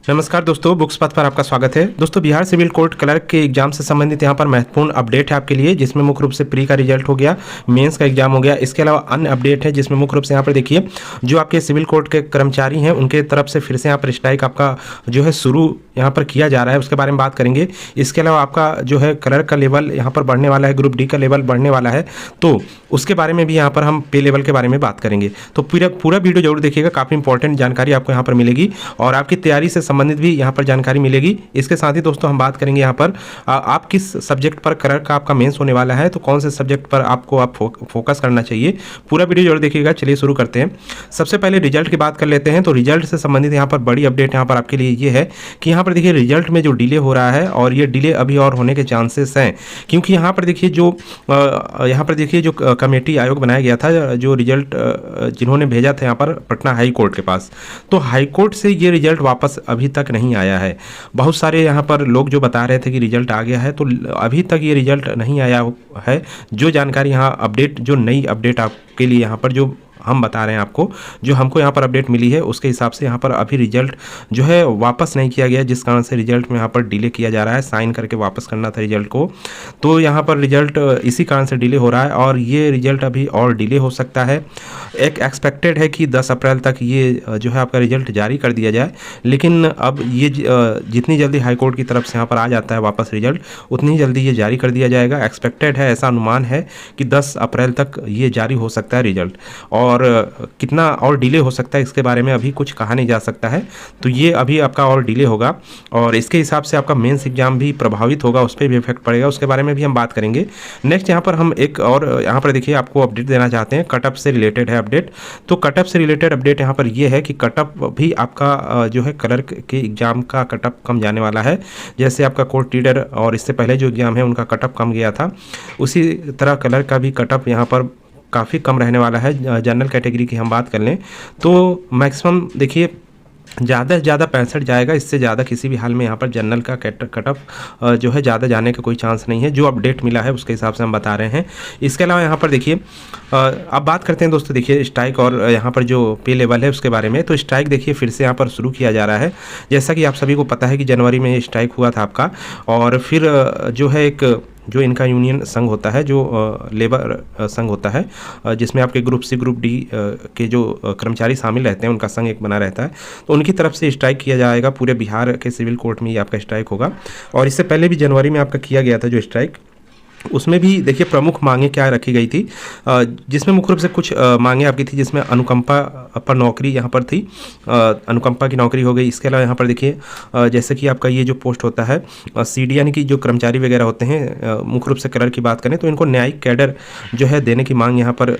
नमस्कार दोस्तों, बुक्स पथ पर आपका स्वागत है। दोस्तों, बिहार सिविल कोर्ट क्लर्क के एग्जाम से संबंधित यहाँ पर महत्वपूर्ण अपडेट है आपके लिए, जिसमें मुख्य रूप से प्री का रिजल्ट हो गया, मेंस का एग्जाम हो गया। इसके अलावा अन्य अपडेट है जिसमें मुख्य रूप से यहाँ पर देखिए जो आपके सिविल कोर्ट के कर्मचारी हैं उनके तरफ से फिर से यहाँ पर स्ट्राइक आपका जो है शुरू यहाँ पर किया जा रहा है, उसके बारे में बात करेंगे। इसके अलावा आपका जो है क्लर्क का लेवल यहाँ पर बढ़ने वाला है, ग्रुप डी का लेवल बढ़ने वाला है, तो उसके बारे में भी यहाँ पर हम पे लेवल के बारे में बात करेंगे। तो पूरा वीडियो जरूर देखिएगा, काफ़ी इंपॉर्टेंट जानकारी आपको यहाँ पर मिलेगी और आपकी तैयारी से संबंधित भी यहाँ पर जानकारी मिलेगी। इसके साथ ही दोस्तों हम बात करेंगे यहाँ पर आप किस सब्जेक्ट पर क्लर्क का आपका मेंस होने वाला है, तो कौन से सब्जेक्ट पर आपको फोकस करना चाहिए। पूरा वीडियो जरूर देखिएगा। चलिए शुरू करते हैं। सबसे पहले रिजल्ट की बात कर लेते हैं। तो रिजल्ट से संबंधित यहाँ पर बड़ी अपडेट यहाँ पर आपके लिए ये है कि यहाँ पर देखिए रिजल्ट में जो डिले हो रहा है और ये डिले अभी और होने के चांसेस हैं, क्योंकि यहाँ पर देखिए जो कमेटी आयोग बनाया गया था, जो रिजल्ट जिन्होंने भेजा था यहाँ पर पटना हाई कोर्ट के पास, तो हाई कोर्ट से ये रिजल्ट वापस अभी तक नहीं आया है। बहुत सारे यहाँ पर लोग जो बता रहे थे कि रिजल्ट आ गया है, तो अभी तक ये रिजल्ट नहीं आया है। जो जानकारी यहाँ अपडेट, जो नई अपडेट आपके लिए यहाँ पर जो हम बता रहे हैं आपको, जो हमको यहाँ पर अपडेट मिली है उसके हिसाब से यहाँ पर अभी रिजल्ट जो है वापस नहीं किया गया, जिस कारण से रिजल्ट में यहाँ पर डिले किया जा रहा है। साइन करके वापस करना था रिजल्ट को, तो यहाँ पर रिजल्ट इसी कारण से डिले हो रहा है और ये रिजल्ट अभी और डिले हो सकता है। एक एक्सपेक्टेड है कि 10 अप्रैल तक ये जो है आपका रिजल्ट जारी कर दिया जाए, लेकिन अब ये जितनी जल्दी हाईकोर्ट की तरफ से यहाँ पर आ जाता है वापस रिजल्ट, उतनी जल्दी ये जारी कर दिया जाएगा। एक्सपेक्टेड है, ऐसा अनुमान है कि 10 अप्रैल तक ये जारी हो सकता है रिजल्ट, और कितना और डिले हो सकता है इसके बारे में अभी कुछ कहा नहीं जा सकता है। तो ये अभी आपका और डिले होगा और इसके हिसाब से आपका मेंस एग्जाम भी प्रभावित होगा, उस पर भी इफेक्ट पड़ेगा, उसके बारे में भी हम बात करेंगे। नेक्स्ट यहाँ पर हम एक और यहाँ पर देखिए आपको अपडेट देना चाहते हैं, कटअप से रिलेटेड है अपडेट। तो कटअप से रिलेटेड अपडेट यहाँ पर ये है कि कटअप भी आपका जो है क्लर्क के एग्जाम का कटअप कम जाने वाला है। जैसे आपका कोर्ट रीडर और इससे पहले जो एग्जाम है उनका कटअप कम गया था, उसी तरह क्लर्क का भी कटअप यहाँ पर काफ़ी कम रहने वाला है। जनरल कैटेगरी की हम बात कर लें तो मैक्सिमम देखिए ज़्यादा से ज़्यादा 65 जाएगा, इससे ज़्यादा किसी भी हाल में यहाँ पर जनरल का कटअप जो है ज़्यादा जाने का कोई चांस नहीं है। जो अपडेट मिला है उसके हिसाब से हम बता रहे हैं। इसके अलावा यहाँ पर देखिए अब बात करते हैं दोस्तों, देखिए स्ट्राइक और यहाँ पर जो पे लेवल है उसके बारे में। तो स्ट्राइक देखिए फिर से यहाँ पर शुरू किया जा रहा है। जैसा कि आप सभी को पता है कि जनवरी में ये स्ट्राइक हुआ था आपका, और फिर जो है एक जो इनका यूनियन संघ होता है, जो लेबर संघ होता है, जिसमें आपके ग्रुप सी ग्रुप डी के जो कर्मचारी शामिल रहते हैं, उनका संघ एक बना रहता है, तो उनकी तरफ से स्ट्राइक किया जाएगा। पूरे बिहार के सिविल कोर्ट में ये आपका स्ट्राइक होगा। और इससे पहले भी जनवरी में आपका किया गया था जो स्ट्राइक, उसमें भी देखिए प्रमुख मांगे क्या रखी गई थी, जिसमें मुख्य रूप से कुछ मांगे आपकी थी, जिसमें अनुकंपा पर नौकरी यहाँ पर थी, अनुकंपा की नौकरी हो गई। इसके अलावा यहाँ पर देखिए जैसे कि आपका ये जो पोस्ट होता है सीडी, यानी कि जो कर्मचारी वगैरह होते हैं, मुख्य रूप से क्लर्क की बात करें तो इनको न्यायिक कैडर जो है देने की मांग यहाँ पर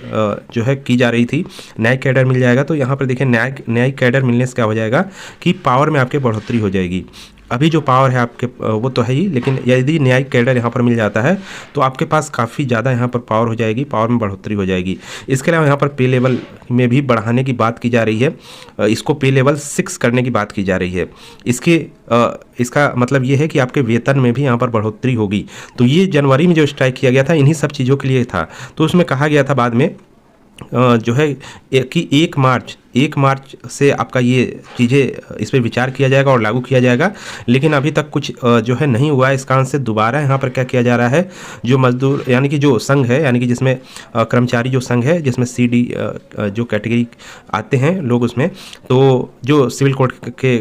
जो है की जा रही थी। न्यायिक कैडर मिल जाएगा, तो यहाँ पर देखिए न्यायिक कैडर मिलने से क्या हो जाएगा कि पावर में आपके बढ़ोतरी हो जाएगी। अभी जो पावर है आपके वो तो है ही, लेकिन यदि न्यायिक कैडर यहाँ पर मिल जाता है तो आपके पास काफ़ी ज़्यादा यहाँ पर पावर हो जाएगी, पावर में बढ़ोतरी हो जाएगी। इसके अलावा यहाँ पर पे लेवल में भी बढ़ाने की बात की जा रही है, इसको पे लेवल 6 करने की बात की जा रही है। इसका मतलब ये है कि आपके वेतन में भी यहाँ पर बढ़ोतरी होगी। तो ये जनवरी में जो स्ट्राइक किया गया था इन्हीं सब चीज़ों के लिए था। तो उसमें कहा गया था बाद में जो है कि 1 मार्च से आपका ये चीज़ें इस पर विचार किया जाएगा और लागू किया जाएगा, लेकिन अभी तक कुछ जो है नहीं हुआ है। इस कारण से दोबारा यहाँ पर क्या किया जा रहा है, जो मजदूर यानी कि जो संघ है, यानी कि जिसमें कर्मचारी जो संघ है, जिसमें सीडी जो कैटेगरी आते हैं लोग उसमें, तो जो सिविल कोर्ट के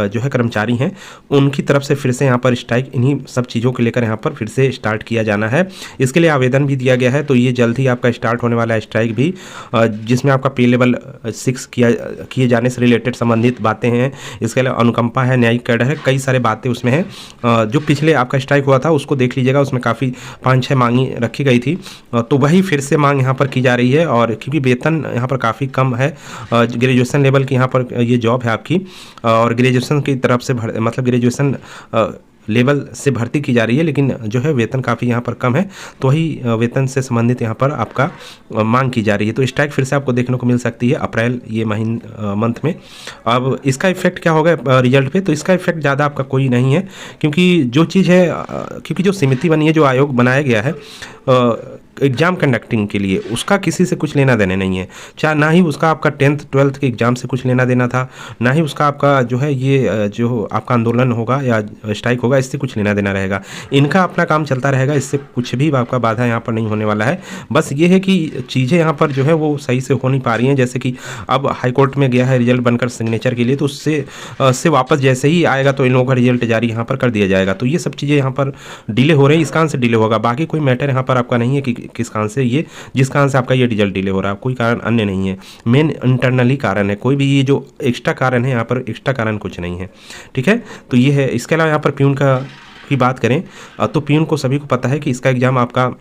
जो है कर्मचारी हैं उनकी तरफ से फिर से यहाँ पर स्ट्राइक इन्हीं सब चीज़ों को लेकर यहाँ पर फिर से स्टार्ट किया जाना है। इसके लिए आवेदन भी दिया गया है, तो ये जल्द ही आपका स्टार्ट होने वाला है स्ट्राइक भी, जिसमें आपका पे लेवल 6 किए जाने से रिलेटेड संबंधित बातें हैं। इसके अलावा अनुकंपा है, न्यायिक कैडर है, कई सारे बातें उसमें हैं। जो पिछले आपका स्ट्राइक हुआ था उसको देख लीजिएगा, उसमें काफ़ी 5-6 मांगी रखी गई थी, तो वही फिर से मांग यहाँ पर की जा रही है। और क्योंकि वेतन यहाँ पर काफ़ी कम है, ग्रेजुएशन लेवल की यहाँ पर ये जॉब है आपकी, और ग्रेजुएशन की तरफ से मतलब ग्रेजुएशन लेवल से भर्ती की जा रही है, लेकिन जो है वेतन काफ़ी यहाँ पर कम है, तो वही वेतन से संबंधित यहाँ पर आपका मांग की जा रही है। तो स्ट्राइक फिर से आपको देखने को मिल सकती है अप्रैल ये मंथ में। अब इसका इफेक्ट क्या होगा रिजल्ट पे, तो इसका इफेक्ट ज़्यादा आपका कोई नहीं है, क्योंकि जो चीज़ है, क्योंकि जो समिति बनी है, जो आयोग बनाया गया है, एग्ज़ाम कंडक्टिंग के लिए, उसका किसी से कुछ लेना देना नहीं है। चाहे ना ही उसका आपका 10th 12th के एग्ज़ाम से कुछ लेना देना था, ना ही उसका आपका जो है ये जो आपका आंदोलन होगा या स्ट्राइक होगा इससे कुछ लेना देना रहेगा। इनका अपना काम चलता रहेगा, इससे कुछ भी आपका बाधा यहाँ पर नहीं होने वाला है। बस ये है कि चीज़ें यहाँ पर जो है वो सही से हो नहीं पा रही हैं। जैसे कि अब हाई कोर्ट में गया है रिजल्ट बनकर सिग्नेचर के लिए, तो उससे वापस जैसे ही आएगा तो इन लोगों का रिजल्ट जारी यहाँ पर कर दिया जाएगा। तो ये सब चीज़ें यहाँ पर डिले हो रही है, इस कारण से डिले होगा। बाकी कोई मैटर यहाँ पर आपका नहीं है कि किस कारण से ये, जिस कारण से आपका ये रिजल्ट डिले हो रहा है, कोई कारण अन्य नहीं है। मेन इंटरनली कारण है, कोई भी ये जो एक्स्ट्रा कारण है यहाँ पर एक्स्ट्रा कारण कुछ नहीं है। ठीक है, तो ये है। इसके अलावा यहाँ पर प्यून की बात करें तो प्यून को सभी को पता है कि इसका एग्ज़ाम आपका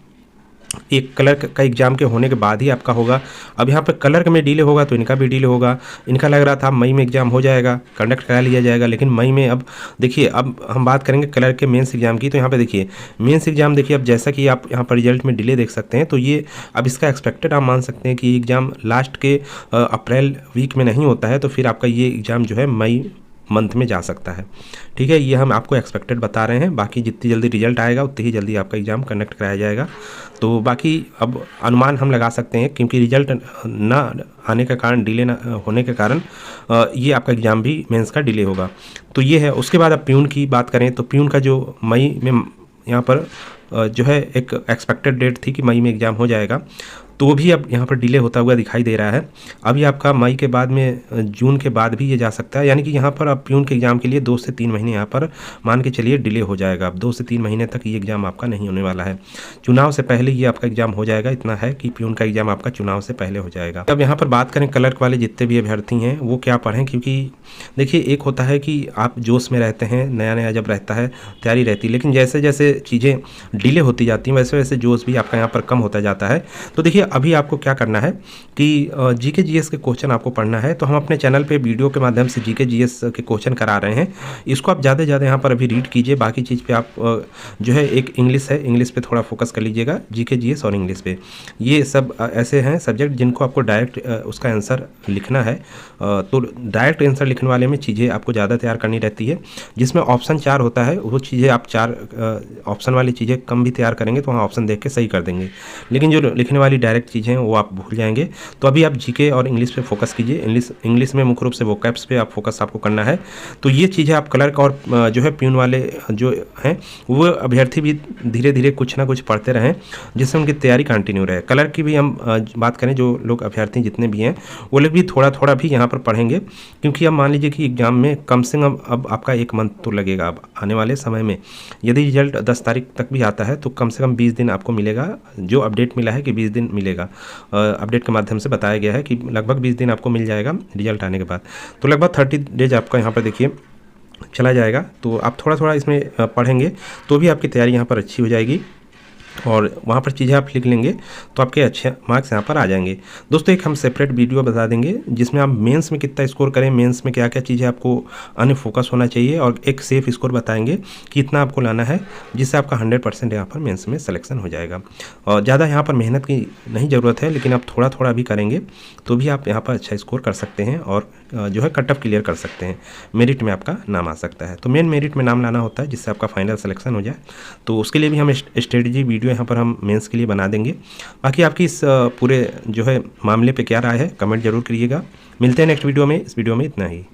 एक क्लर्क का एग्ज़ाम के होने के बाद ही आपका होगा। अब यहाँ पे क्लर्क में डिले होगा तो इनका भी डिले होगा। इनका लग रहा था मई में एग्ज़ाम हो जाएगा, कंडक्ट करा लिया जाएगा, लेकिन मई में अब देखिए, अब हम बात करेंगे क्लर्क के मेंस एग्ज़ाम की। तो यहाँ पे देखिए मेंस एग्ज़ाम देखिए, अब जैसा कि आप यहाँ पर रिजल्ट में डिले देख सकते हैं, तो ये अब इसका एक्सपेक्टेड आप मान सकते हैं कि एग्ज़ाम लास्ट के अप्रैल वीक में नहीं होता है, तो फिर आपका ये एग्ज़ाम जो है मई मंथ में जा सकता है। ठीक है, ये हम आपको एक्सपेक्टेड बता रहे हैं। बाकी जितनी जल्दी रिजल्ट आएगा उतनी ही जल्दी आपका एग्ज़ाम कंडक्ट कराया जाएगा। तो बाकी अब अनुमान हम लगा सकते हैं, क्योंकि रिजल्ट ना आने का कारण, डिले ना होने के कारण ये आपका एग्ज़ाम भी मेंस का डिले होगा। तो ये है। उसके बाद अब प्यून की बात करें तो प्यून का जो मई में यहाँ पर जो है एक एक्सपेक्टेड डेट थी कि मई में एग्ज़ाम हो जाएगा, तो भी अब यहाँ पर डिले होता हुआ दिखाई दे रहा है। अभी आपका मई के बाद में जून के बाद भी ये जा सकता है, यानी कि यहाँ पर अब प्यून के एग्ज़ाम के लिए 2 से 3 महीने यहाँ पर मान के चलिए डिले हो जाएगा। अब 2 से 3 महीने तक ये एग्ज़ाम आपका नहीं होने वाला है। चुनाव से पहले ये आपका एग्ज़ाम हो जाएगा, इतना है कि प्यून का एग्ज़ाम आपका चुनाव से पहले हो जाएगा। अब यहाँ पर बात करें क्लर्क वाले जितने भी अभ्यर्थी हैं वो क्या पढ़ें, क्योंकि देखिए एक होता है कि आप जोश में रहते हैं, नया नया जब रहता है तैयारी रहती है, लेकिन जैसे जैसे चीज़ें डिले होती जाती हैं वैसे वैसे जोश भी आपका यहाँ पर कम होता जाता है। तो देखिए अभी आपको क्या करना है कि जीके जीएस के क्वेश्चन आपको पढ़ना है। तो हम अपने चैनल पे वीडियो के माध्यम से जीके जीएस के क्वेश्चन करा रहे हैं, इसको आप ज़्यादा से ज़्यादा यहाँ पर अभी रीड कीजिए। बाकी चीज़ पे आप जो है एक इंग्लिश है, इंग्लिश पे थोड़ा फोकस कर लीजिएगा, जीके जीएस और इंग्लिश पे। ये सब ऐसे हैं सब्जेक्ट जिनको आपको डायरेक्ट उसका आंसर लिखना है। तो डायरेक्ट आंसर लिखने वाले में चीज़ें आपको ज़्यादा तैयार करनी रहती है। जिसमें ऑप्शन 4 होता है, वो चीज़ें आप 4 ऑप्शन वाली चीज़ें कम भी तैयार करेंगे तो वहाँ ऑप्शन देख के सही कर देंगे, लेकिन जो लिखने वाली डायरेक्ट चीज़ें हैं वो आप भूल जाएंगे। तो अभी आप जीके और इंग्लिश पे फोकस कीजिए। इंग्लिश में मुख्य रूप से वोकैब्स पे आप फोकस आपको करना है। तो ये चीज़ें आप क्लर्क और जो है प्यून वाले जो हैं वो अभ्यर्थी भी धीरे धीरे कुछ ना कुछ पढ़ते रहें, जिससे उनकी तैयारी कंटिन्यू रहे। क्लर्क की भी हम बात करें, जो लोग अभ्यर्थी जितने भी हैं वो लोग भी थोड़ा थोड़ा भी यहाँ पर पढ़ेंगे, क्योंकि अब मान लीजिए कि एग्ज़ाम में कम से कम अब आपका 1 मंथ तो लगेगा। अब आने वाले समय में यदि रिजल्ट 10 तारीख तक भी आता है तो कम से कम 20 दिन आपको मिलेगा। जो अपडेट मिला है कि 20 दिन मिलेगा, अपडेट के माध्यम से बताया गया है कि लगभग 20 दिन आपको मिल जाएगा रिजल्ट आने के बाद। तो लगभग 30 डेज आपका यहाँ पर देखिए चला जाएगा। तो आप थोड़ा थोड़ा इसमें पढ़ेंगे तो भी आपकी तैयारी यहाँ पर अच्छी हो जाएगी, और वहाँ पर चीज़ें आप लिख लेंगे तो आपके अच्छे मार्क्स यहाँ पर आ जाएंगे। दोस्तों एक हम सेपरेट वीडियो बता देंगे जिसमें आप मेंस में कितना स्कोर करें, मेंस में क्या क्या चीज़ें आपको अन्य फोकस होना चाहिए, और एक सेफ स्कोर बताएंगे कि इतना आपको लाना है जिससे आपका 100% यहाँ पर मेंस में सिलेक्शन हो जाएगा। और ज़्यादा यहाँ पर मेहनत की नहीं ज़रूरत है, लेकिन आप थोड़ा थोड़ा भी करेंगे तो भी आप यहाँ पर अच्छा स्कोर कर सकते हैं और जो है कट ऑफ क्लियर कर सकते हैं, मेरिट में आपका नाम आ सकता है। तो मेन मेरिट में नाम लाना होता है जिससे आपका फाइनल सिलेक्शन हो जाए। तो उसके लिए भी हम स्ट्रेटजी वीडियो यहाँ पर हम मेंस के लिए बना देंगे। बाकी आपकी इस पूरे जो है मामले पे क्या राय है कमेंट जरूर करिएगा। मिलते हैं नेक्स्ट वीडियो में। इस वीडियो में इतना ही।